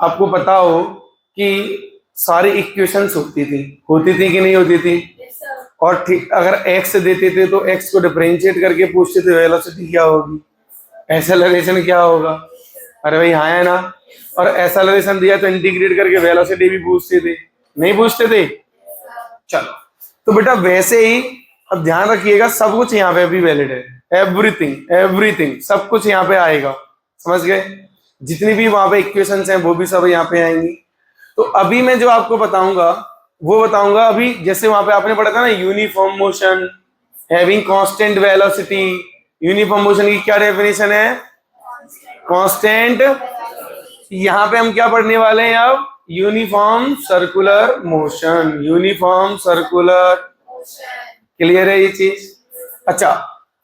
आपको पता हो कि सारी इक्वेशंस होती थी कि नहीं होती थी? और ठीक, अगर एक्स देते थे तो एक्स को डिफरेंशिएट करके पूछते थे वेलोसिटी क्या होगी, एक्सेलरेशन क्या होगा। अरे भाई हाँ है ना। और एक्सेलरेशन दिया तो इंटीग्रेट करके वेलोसिटी भी पूछते थे, नहीं पूछते थे? चलो, तो बेटा वैसे ही अब ध्यान रखिएगा, सब कुछ यहाँ पे भी वैलिड है। एवरीथिंग एवरीथिंग सब कुछ यहाँ पे आएगा, समझ गए? जितनी भी वहां पे इक्वेशंस हैं वो भी सब यहाँ पे आएंगी। तो अभी मैं जो आपको बताऊंगा वो बताऊंगा अभी, जैसे वहां पे आपने पढ़ा था ना, uniform motion having constant velocity. Uniform motion की क्या डेफिनेशन है? कांस्टेंट। यहाँ पे हम क्या पढ़ने वाले हैं अब? Uniform circular motion, uniform circular. Clear है ये चीज? अच्छा,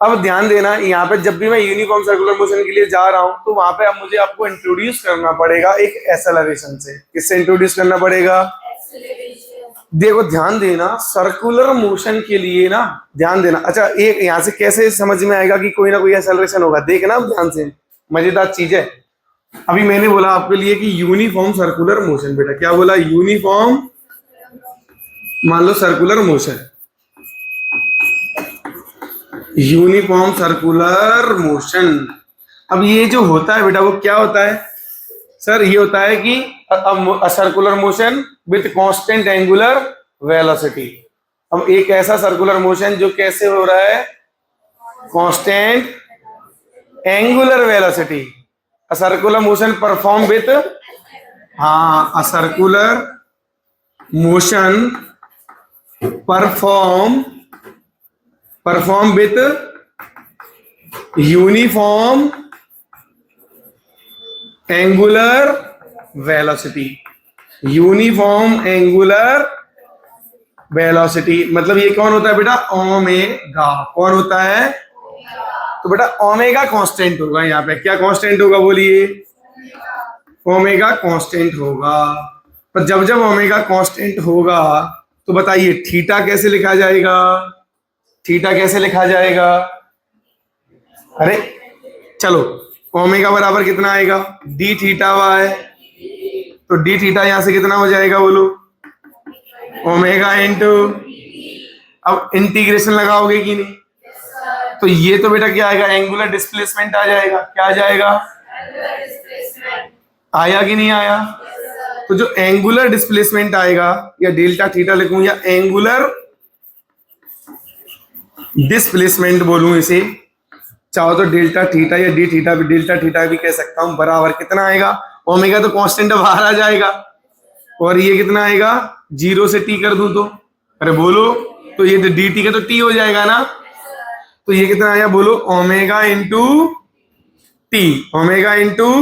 अब ध्यान देना, यहाँ पे जब भी मैं यूनिफॉर्म सर्कुलर मोशन के लिए जा रहा हूं तो वहां पे अब मुझे आपको इंट्रोड्यूस करना पड़ेगा एक एक्सेलरेशन से। किससे इंट्रोड्यूस करना पड़ेगा? देखो ध्यान देना, सर्कुलर मोशन के लिए ना, ध्यान देना। अच्छा, एक यहाँ से कैसे समझ में आएगा कि कोई ना कोई एक्सेलरेशन होगा? देखना ध्यान से, मजेदार चीज है। अभी मैंने बोला आपके लिए कि यूनिफॉर्म सर्कुलर मोशन, बेटा क्या बोला? यूनिफॉर्म, मान लो circular motion, uniform circular motion. अब ये जो होता है बेटा वो क्या होता है? सर ये होता है कि circular motion with constant angular velocity. अब एक ऐसा सर्कुलर मोशन जो कैसे हो रहा है? Constant angular velocity. A circular motion perform with, हाँ, a circular motion perform with uniform angular velocity. Uniform angular velocity मतलब ये कौन होता है बेटा? ओमेगा। कौन होता है? तो बेटा ओमेगा कांस्टेंट होगा। यहाँ पे क्या कांस्टेंट होगा बोलिए? ओमेगा कांस्टेंट होगा। पर जब जब ओमेगा कांस्टेंट होगा तो बताइए थीटा कैसे लिखा जाएगा? थीटा कैसे लिखा जाएगा? अरे चलो, ओमेगा बराबर कितना आएगा? D theta y. तो डी थीटा यहां से कितना हो जाएगा बोलो? ओमेगा इंटू, अब इंटीग्रेशन लगाओगे कि नहीं? तो ये तो बेटा क्या आएगा? एंगुलर डिस्प्लेसमेंट आ जाएगा। क्या आ जाएगा? आया कि नहीं आया? तो जो एंगुलर डिस्प्लेसमेंट आएगा, या डेल्टा थीटा लिखूं या एंगुलर डिस्प्लेसमेंट बोलूं इसे, चाहो तो डेल्टा थीटा या डी थीटा भी, डेल्टा थीटा भी कह सकता हूं, बराबर कितना आएगा? ओमेगा तो कांस्टेंट बाहर आ जाएगा, और ये कितना आएगा? 0 से टी कर दूं तो, अरे बोलो, तो ये तो डी टी का तो टी हो जाएगा ना। तो ये कितना आया बोलो? Omega into T, omega into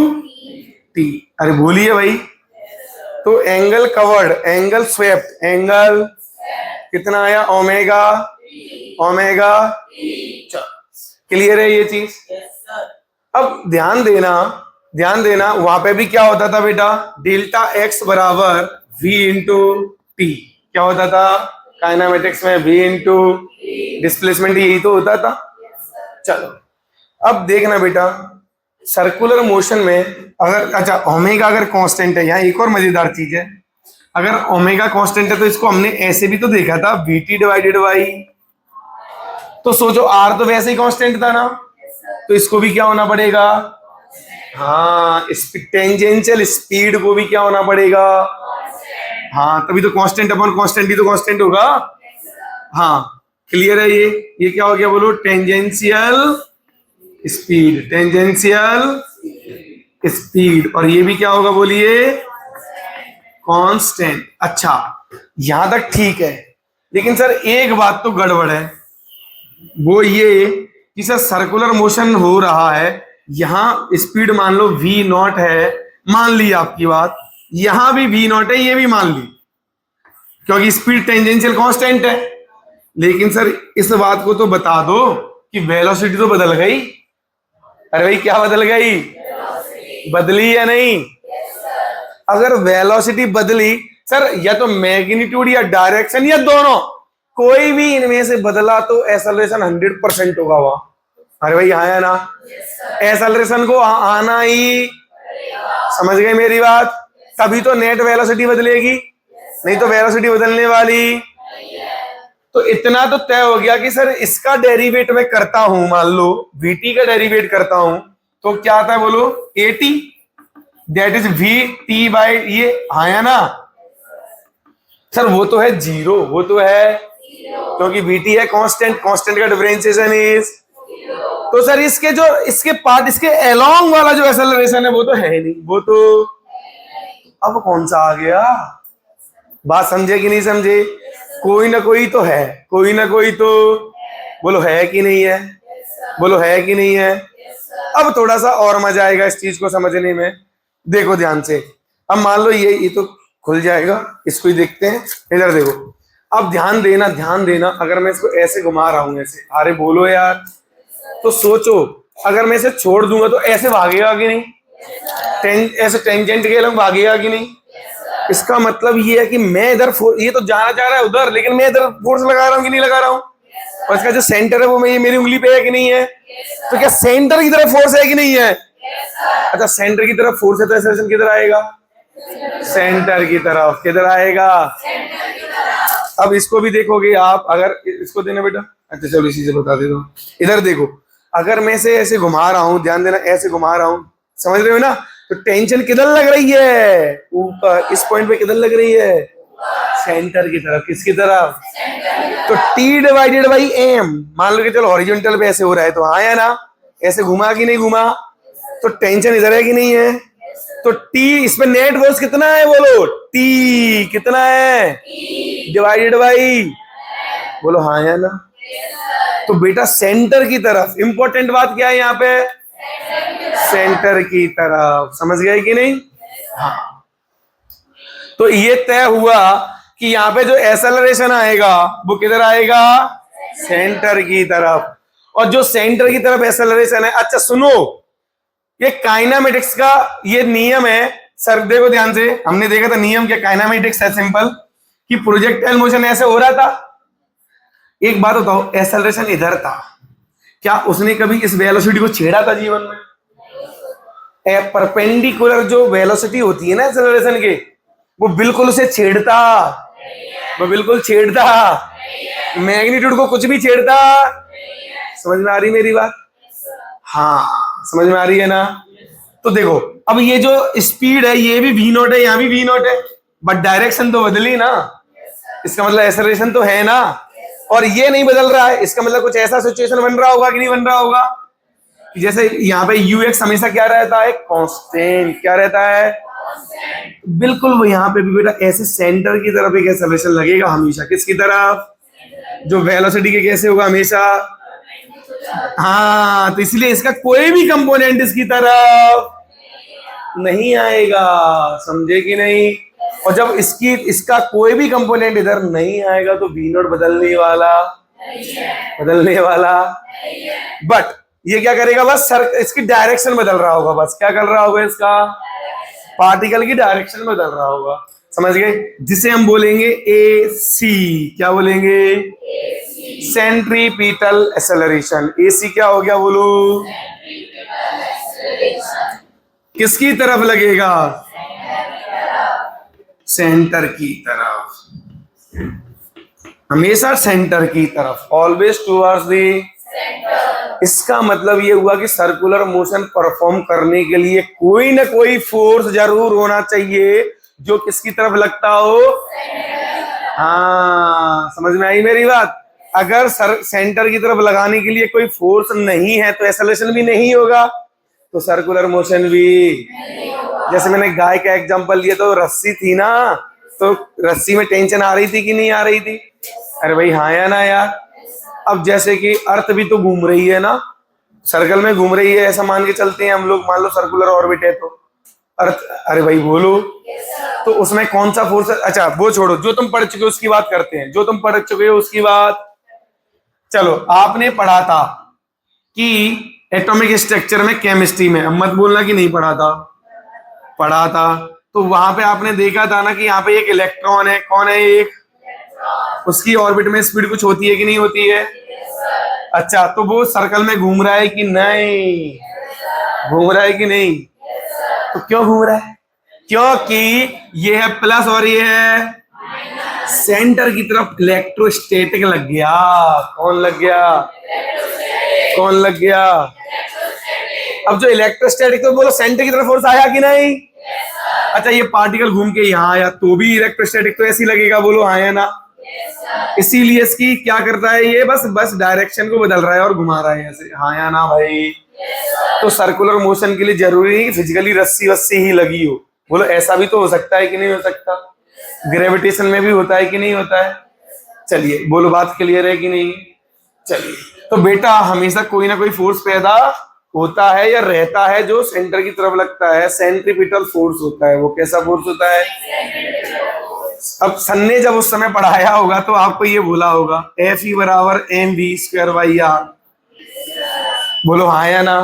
T. अरे बोलिए भाई। तो angle covered, angle swept, angle कितना आया? Omega, omega. क्लियर है ये चीज? अब ध्यान देना वहां पे भी क्या होता था बेटा? डेल्टा एक्स बराबर v इंटू टी। क्या होता था काइनेमेटिक्स में? v इंटू डिस्प्लेसमेंट, यही तो होता था। चलो अब देखना बेटा, सर्कुलर मोशन में अगर, अच्छा ओमेगा अगर कांस्टेंट है, यहाँ एक और मजेदार चीज है, अगर ओमेगा कांस्टेंट है तो इसको हमने ऐसे भी तो देखा था, vt डिवाइडेड बाई, तो सोचो r तो वैसे ही कांस्टेंट था ना, तो इसको भी क्या होना पड़ेगा? हाँ, टेंजेंशियल स्पीड को भी क्या होना पड़ेगा? हाँ, तभी तो कांस्टेंट अपॉन कांस्टेंट भी तो कांस्टेंट होगा। हाँ, क्लियर है ये क्या हो गया बोलो? Tangential speed, tangential speed. और ये भी क्या होगा बोलिए? कांस्टेंट। अच्छा, यहां तक ठीक है, लेकिन सर एक बात तो गड़बड़ है, वो ये कि सर सर्कुलर मोशन हो रहा है, यहां स्पीड मान लो v नॉट है, मान ली आपकी बात, यहां भी v नॉट है, ये भी मान ली, क्योंकि स्पीड टेंजेंशियल कांस्टेंट है। लेकिन सर इस बात को तो बता दो कि वेलोसिटी तो बदल गई। अरे भाई क्या बदल गई? बदली या नहीं? अगर वेलोसिटी बदली सर, या तो मैग्नीट्यूड या डायरेक्शन या दोनों, कोई भी इनमें से बदला तो एक्सेलरेशन 100% होगा वहां। अरे भाई आया ना? एक्सेलरेशन को आना ही, समझ गए मेरी बात? तभी तो नेट वेलोसिटी बदलेगी, नहीं तो वेलोसिटी बदलने वाली। तो इतना तो तय हो गया कि सर इसका डेरिवेट मैं करता हूं, मान लो vt का डेरिवेट करता हूं तो क्या आता है बोलो, at, that is vt by ये, हाँ या ना सर? वो तो है जीरो, वो तो है क्योंकि vt है कांस्टेंट, कांस्टेंट का डिफरेंशिएशन इज। तो सर इसके जो इसके पार्ट, इसके अलोंग वाला जो एक्सेलरेशन है वो तो है नहीं, वो तो अब कौन सा आ गया? बात समझे कि नहीं समझे? कोई ना कोई तो है, कोई ना कोई तो, बोलो है कि नहीं है, बोलो है कि नहीं है? अब थोड़ा सा और मजा आएगा इस चीज को समझने में। देखो ध्यान से, अब मान लो ये तो खुल जाएगा, इसको ही देखते हैं। इधर देखो, अब ध्यान देना, ध्यान देना। अगर मैं इसको ऐसे घुमा रहा हूं, ऐसे, अरे बोलो यार, तो सोचो अगर मैं इसे छोड़ दूंगा तो ऐसे भागेगा कि नहीं? ऐसे टेंजेंट के लंग भागेगा कि नहीं? इसका मतलब ये है कि मैं इधर, ये तो जाना चाह रहा है उधर, लेकिन मैं इधर फोर्स लगा रहा हूं कि नहीं लगा रहा हूं? और इसका जो सेंटर है वो मेरी उंगली पे है कि नहीं है? तो क्या सेंटर की तरफ फोर्स है कि नहीं है? अच्छा, सेंटर की तरफ फोर्स है तो एक्सेलरेशन किधर आएगा? सेंटर की तरफ। किधर आएगा? अब इसको भी देखोगे आप, अगर इसको देना बेटा, अच्छा चलो इसी से बता दे दो। इधर देखो, अगर मैं इसे ऐसे घुमा रहा हूं, ध्यान देना, ऐसे घुमा रहा हूं, समझ रहे हो ना? तो टेंशन किधर लग रही है? ऊपर, इस पॉइंट पे किधर लग रही है? सेंटर की तरफ। किसकी तरफ? तो T डिवाइडेड बाई M, मान लो कि चलो हॉरिजॉन्टल पे ऐसे हो रहा है तो हाँ या ना, ऐसे घुमा कि नहीं घुमा, तो टेंशन इधर है कि नहीं है? तो T, इस पे नेट फोर्स कितना है बोलो? T कितना है? डिवाइडेड बाई, बोलो हाँ या ना? तो बेटा सेंटर की तरफ, इंपॉर्टेंट बात क्या है यहाँ पे? सेंटर की तरफ। समझ गए कि नहीं? हाँ। तो ये तय हुआ कि यहाँ पे जो एक्सेलरेशन आएगा वो किधर आएगा? सेंटर की तरफ। और जो सेंटर की तरफ एक्सेलरेशन है, अच्छा सुनो, ये काइनेमेटिक्स का ये नियम है सर, देखो ध्यान से, हमने देखा था नियम क्या, काइनेमेटिक्स है सिंपल, कि प्रोजेक्टाइल मोशन ऐसे हो रहा था। एक बात बताओ, एक्सेलरेशन इधर था, क्या उसने कभी इस वेलोसिटी को छेड़ा था जीवन में? परपेंडिकुलर जो वेलोसिटी होती है ना एक्सेलरेशन के, वो बिल्कुल उसे छेड़ता, वो बिल्कुल छेड़ता, मैग्नीट्यूड को कुछ भी छेड़ता। समझ में आ रही मेरी बात? हाँ, समझ में आ रही है ना? तो देखो, अब ये जो स्पीड है ये भी v नॉट है, यहाँ भी v नॉट है, बट डायरेक्शन तो बदली ना, इसका मतलब एक्सेलरेशन तो है ना, और ये नहीं बदल रहा है। इसका मतलब कुछ ऐसा सिचुएशन बन रहा होगा कि नहीं बन रहा होगा? जैसे यहाँ पे ux हमेशा क्या रहता है? कांस्टेंट। क्या रहता है? बिल्कुल वो यहाँ पे भी बेटा ऐसे सेंटर की तरफ एक एक्सेलरेशन लगेगा हमेशा। किसकी तरफ? जो वेलोसिटी के कैसे होगा हमेशा? हाँ, तो इसलिए इसका कोई भी कंपोनेंट इसकी तरफ नहीं आएगा। समझे कि नहीं? और जब इसका कोई भी कंपोनेंट इधर नहीं आएगा तो v नॉट बदलने वाला, बदलने वाला। बट ये क्या करेगा? बस सर इसकी डायरेक्शन बदल रहा होगा, बस क्या कर रहा होगा? इसका पार्टिकल की डायरेक्शन बदल रहा होगा। समझ गए? जिसे हम बोलेंगे AC। क्या बोलेंगे? Centripetal acceleration. AC क्या हो गया बोलो? किसकी तरफ लगेगा? सेंटर की तरफ, हमेशा सेंटर की तरफ, ऑलवेज टुवर्ड्स द। इसका मतलब ये हुआ कि सर्कुलर मोशन परफॉर्म करने के लिए कोई ना कोई फोर्स जरूर होना चाहिए जो किसकी तरफ लगता हो? हाँ, समझ में आई मेरी बात? अगर सेंटर की तरफ लगाने के लिए कोई फोर्स नहीं है तो एक्सेलरेशन भी नहीं होगा, तो सर्कुलर मोशन भी। जैसे मैंने गाय का एग्जांपल लिया, तो रस्सी थी ना, तो रस्सी में टेंशन आ रही थी कि नहीं आ रही थी? अरे भाई हाँ या ना यार? अब जैसे कि अर्थ भी तो घूम रही है ना, सर्कल में घूम रही है, ऐसा मान के चलते हैं हम लोग, मान लो सर्कुलर ऑर्बिट है तो अर्थ, अरे भाई बोलो, तो उसमें कौन सा फोर्स? अच्छा वो छोड़ो, जो तुम पढ़ चुके हो उसकी बात करते हैं, जो तुम पढ़ चुके हो उसकी बात। चलो, आपने पढ़ा था कि एटॉमिक स्ट्रक्चर में, केमिस्ट्री में, अब मत बोलना कि नहीं पढ़ा था, पढ़ा था। तो वहां पे आपने देखा था ना कि यहाँ पे एक इलेक्ट्रॉन है, कौन है? एक, उसकी ऑर्बिट में स्पीड कुछ होती है कि नहीं होती है? अच्छा, तो वो सर्कल में घूम रहा है कि नहीं? घूम रहा है कि नहीं? तो क्यों घूम रहा है? क्योंकि ये है प्लस और ये है सेंटर की तरफ इलेक्ट्रोस्टैटिक लग गया। कौन लग गया? कौन लग गया? अब जो इलेक्ट्रोस्टैटिक, तो बोलो सेंटर की तरफ फोर्स आया कि नहीं? अच्छा, ये पार्टिकल घूम के यहाँ आया तो भी इलेक्ट्रोस्टैटिक तो ऐसी लगेगा, बोलो हाँ या ना? इसीलिए इसकी क्या करता है, ये बस बस डायरेक्शन को बदल रहा है और घुमा रहा है ऐसे, हाँ या ना भाई? तो सर्कुलर मोशन के लिए जरूरी नहीं फिजिकली रस्सी वस्सी ही लगी हो, बोलो ऐसा भी तो हो सकता है कि नहीं हो सकता? ग्रेविटेशन में भी होता है कि नहीं होता है? चलिए बोलो, बात क्लियर है कि नहीं? चलिए, तो बेटा हमेशा कोई ना कोई फोर्स पैदा होता है या रहता है जो सेंटर की तरफ लगता है, सेंट्रीपिटल फोर्स होता है। वो कैसा फोर्स होता है? अब सन ने जब उस समय पढ़ाया होगा तो आपको ये बोला होगा Fe बराबर mv²/r। बोलो हाँ या ना?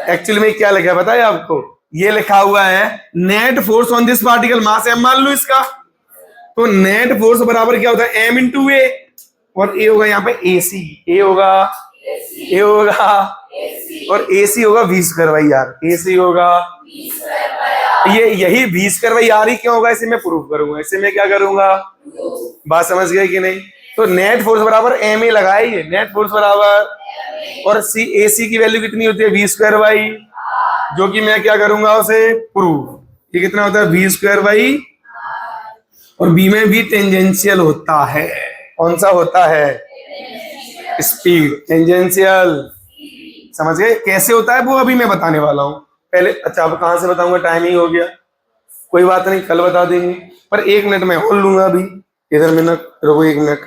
एक्चुअली में क्या लिखा है पता है आपको? ये लिखा हुआ है net force on this particle mass m मान लो इसका, तो नेट फोर्स बराबर क्या होता है? m इंटू ए, और ए होगा यहाँ पे AC, ए होगा और AC होगा v²/r। AC होगा ये, यही v²/r ही क्यों होगा इसे मैं प्रूव करूंगा, इसे मैं क्या करूंगा? बात समझ गए कि नहीं? तो नेट फोर्स बराबर ma लगाइए, नेट फोर्स बराबर, और AC की वैल्यू कितनी होती है? v²/, जो कि मैं क्या करूंगा उसे प्रूव। ये कितना होता है? v²/, और बी में भी टेंजेंशियल होता है। कौन सा होता है? Speed, tangential. समझ गए कैसे होता है? वो अभी मैं बताने वाला हूं पहले। अच्छा, अब कहां से बताऊंगा? टाइम ही हो गया, कोई बात नहीं, कल बता देंगे, पर 1 मिनट में और लूंगा अभी। इधर मिनट रुको, 1 मिनट।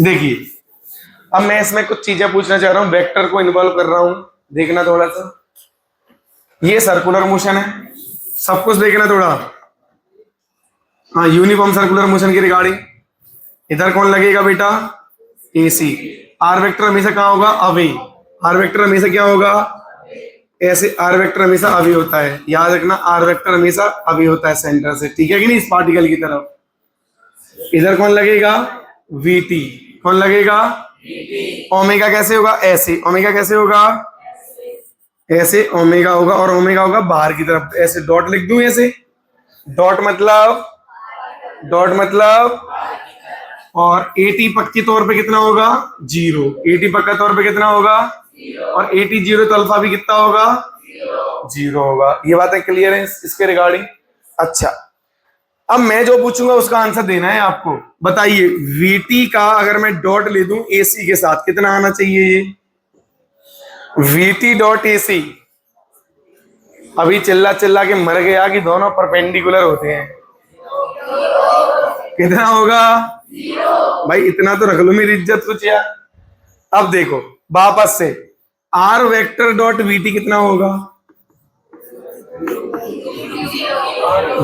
देखिए, अब मैं इसमें कुछ चीजें पूछना चाह रहा हूं, वेक्टर को इन्वॉल्व कर रहा हूं, देखना थोड़ा सा। ये सर्कुलर मोशन है, सब कुछ देखना थोड़ा। हाँ, यूनिफॉर्म सर्कुलर मोशन की रिगार्डिंग इधर कौन लगेगा बेटा? AC। आर वेक्टर हमेशा कहाँ होगा? अवे। आर वेक्टर हमेशा क्या होगा? ऐसे आर वेक्टर हमेशा अवे होता है, याद रखना, आर वेक्टर हमेशा अवे होता है सेंटर से, ठीक है कि नहीं? इस पार्टिकल की तरफ इधर कौन लगेगा? VT। कौन लगेगा? ओमेगा कैसे होगा? ऐसे। ओमेगा कैसे होगा? ऐसे ओमेगा होगा, और ओमेगा होगा बाहर की तरफ, ऐसे डॉट लिख दूं ऐसे, डॉट मतलब, और AT पक्की तौर पे कितना होगा? 0। AT पक्का तौर पे कितना होगा? और AT 0 तो अल्फा भी कितना होगा? 0 होगा। ये बातें क्लियर है इसके रिगार्डिंग? अच्छा, अब मैं जो पूछूंगा उसका आंसर देना है आपको। बताइए, VT का अगर मैं डॉट ले दूं AC के साथ, कितना आना चाहिए ये? VT dot AC। अभी चिल्ला चिल्ला के मर गया कि दोनों परपेंडिकुलर होते हैं। कितना होगा? भाई इतना तो रख लो मेरी इज्जत कुछ यार। अब देखो वापस से, आर वेक्टर डॉट VT कितना होगा?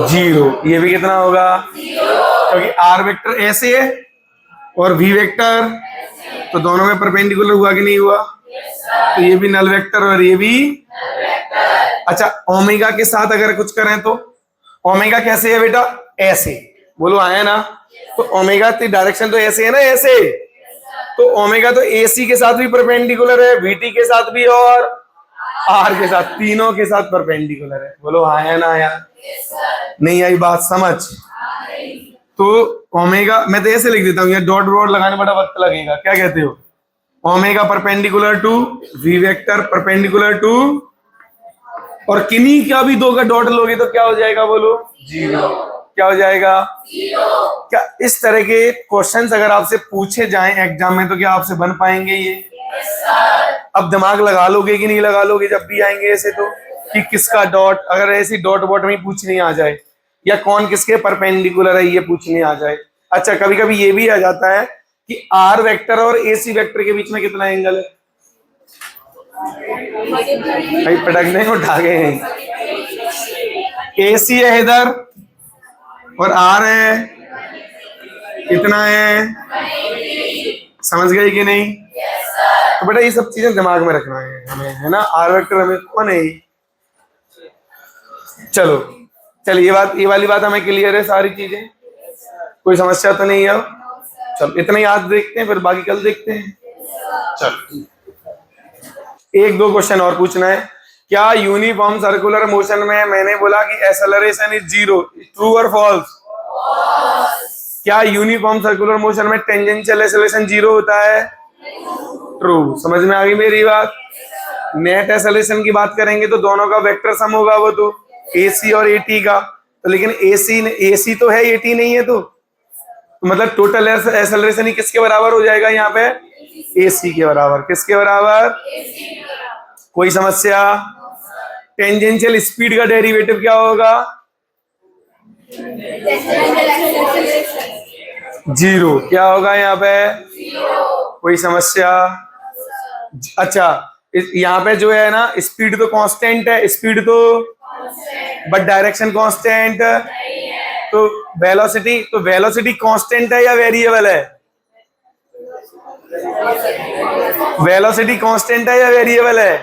0। ये भी कितना होगा? क्योंकि आर वेक्टर ऐसे है और V वेक्टर, तो दोनों में परपेंडिकुलर हुआ कि नहीं हुआ? तो ये भी नल वेक्टर और ये भी। अच्छा, ओमेगा के साथ अगर कुछ करें तो ओमेगा कैसे है बेटा? ऐसे। बोलो आया ना? तो ओमेगा की डायरेक्शन तो ऐसे है ना, ऐसे। तो ओमेगा तो AC के साथ भी परपेंडिकुलर है, VT के साथ भी, और R के साथ, तीनों के साथ परपेंडिकुलर है। बोलो आया ना यार? नहीं आई बात समझ? तो ओमेगा मैं तो ऐसे लिख देता हूँ, यार डॉट डॉट लगाने बड़ा वक्त लगेगा, क्या कहते हो? Omega perpendicular to V vector perpendicular to, और किन्हीं का भी 2 का डॉट लोगे तो क्या हो जाएगा? बोलो 0। क्या हो जाएगा? 0। क्या इस तरह के क्वेश्चंस अगर आपसे पूछे जाएं एग्जाम में तो क्या आपसे बन पाएंगे ये? अब दिमाग लगा लोगे कि नहीं लगा लोगे जब भी आएंगे ऐसे तो, कि किसका डॉट, अगर ऐसी डॉट वॉट में पूछने आ जाए, या कौन किसके परपेंडिकुलर है ये पूछने आ जाए। अच्छा, कभी कभी ये भी आ जाता है कि R वेक्टर और AC वेक्टर के बीच में कितना एंगल है? भाई पटकने उठा गए हैं। AC है इधर और R है, कितना है? समझ गए कि नहीं? तो बेटा ये सब चीजें दिमाग में रखना है हमें, है ना? R वेक्टर हमें कौन है? चलो चलिए, ये वाली बात हमें क्लियर है, सारी चीजें, कोई समस्या तो नहीं है? चलो इतना याद देखते हैं, फिर बाकी कल देखते हैं। चलो। एक दो क्वेश्चन और पूछना है। क्या यूनिफॉर्म सर्कुलर मोशन में मैंने बोला कि एक्सेलरेशन इज जीरो, ट्रू और फॉल्स? क्या यूनिफॉर्म सर्कुलर मोशन में टेंजेंशियल एक्सेलरेशन जीरो होता है? ट्रू। समझ में आ गई मेरी बात? नेट एक्सेलरेशन की बात करेंगे तो दोनों का वेक्टर सम होगा, वो तो AC और AT का। तो लेकिन AC तो है, AT नहीं है, तो मतलब टोटल एक्सेलरेशन ही किसके बराबर हो जाएगा यहाँ पे? AC के बराबर। किसके बराबर? कोई समस्या? टेंजेंशियल स्पीड का डेरिवेटिव क्या होगा? जीरो। क्या होगा यहाँ पे? कोई समस्या? अच्छा, यहाँ पे जो है ना, स्पीड तो कांस्टेंट है, स्पीड तो, बट डायरेक्शन कांस्टेंट। तो वेलोसिटी कांस्टेंट है या वेरिएबल है? वेलोसिटी कांस्टेंट है या वेरिएबल है?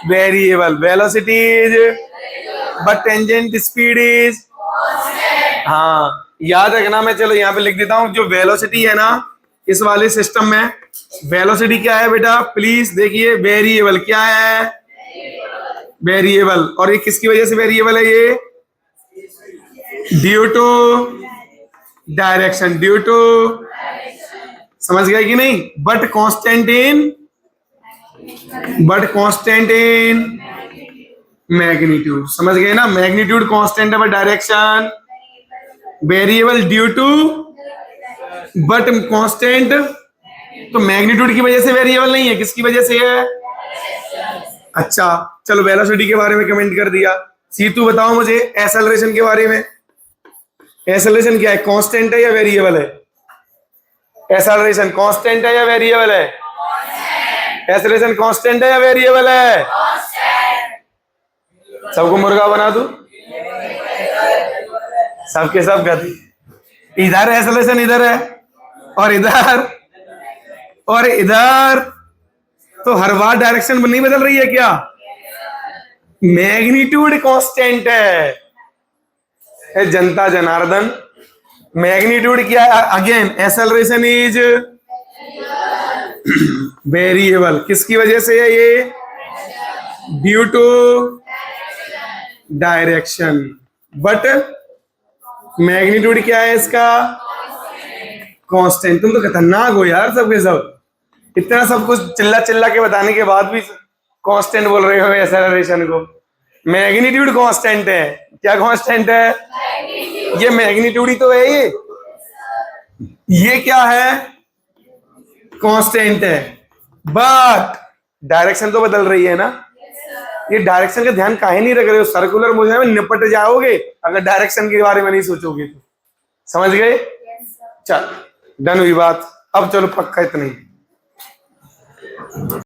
Variable. Velocity is, but tangent speed is. हाँ, याद रखना। मैं चलो यहाँ पे लिख देता हूँ। जो वेलोसिटी है ना, इस वाले सिस्टम में वेलोसिटी क्या है बेटा? प्लीज देखिए, वेरिएबल। क्या है? वेरिएबल। और ये किसकी वजह से वेरिएबल है? ये due to direction, due to, समझ गए कि नहीं? But constant in magnitude. समझ गए ना? मैग्नीट्यूड कांस्टेंट है but direction variable, due to but constant. तो मैग्नीट्यूड की वजह से वेरिएबल नहीं है, किसकी वजह से है? अच्छा, चलो वेलोसिटी के बारे में कमेंट कर दिया। सीतू बताओ मुझे एक्सेलरेशन के बारे में। एक्सेलरेशन क्या है? कांस्टेंट है या वेरिएबल है? एक्सेलरेशन कांस्टेंट है या वेरिएबल है? एक्सेलरेशन कांस्टेंट है या वेरिएबल है? सबको मुर्गा बना दूं? सबके सब गति। इधर एक्सेलरेशन इधर है, और इधर तो हर बार डायरेक्शन नहीं बदल रही है क्या? मैग्नीट्यूड कांस्टेंट है जनता जनार्दन। मैग्नीट्यूड क्या है? Again acceleration is variable. किसकी वजह से है ये? Due to direction. But magnitude क्या है इसका? कांस्टेंट। तुम तो खतरनाक हो यार, सबके सब। इतना सब कुछ चिल्ला चिल्ला के बताने के बाद भी कांस्टेंट बोल रहे हो एक्सेलरेशन को। मैग्नीट्यूड कांस्टेंट है। क्या कांस्टेंट है? ये मैग्नीट्यूड ही तो है। ये क्या है? कांस्टेंट है, बट डायरेक्शन तो बदल रही है ना। ये डायरेक्शन का ध्यान काहे नहीं रख रहे हो? सर्कुलर मोशन में निपट जाओगे अगर डायरेक्शन के बारे में नहीं सोचोगे तो। समझ गए? चल, डन हुई बात। अब चलो पक्का इतना ही।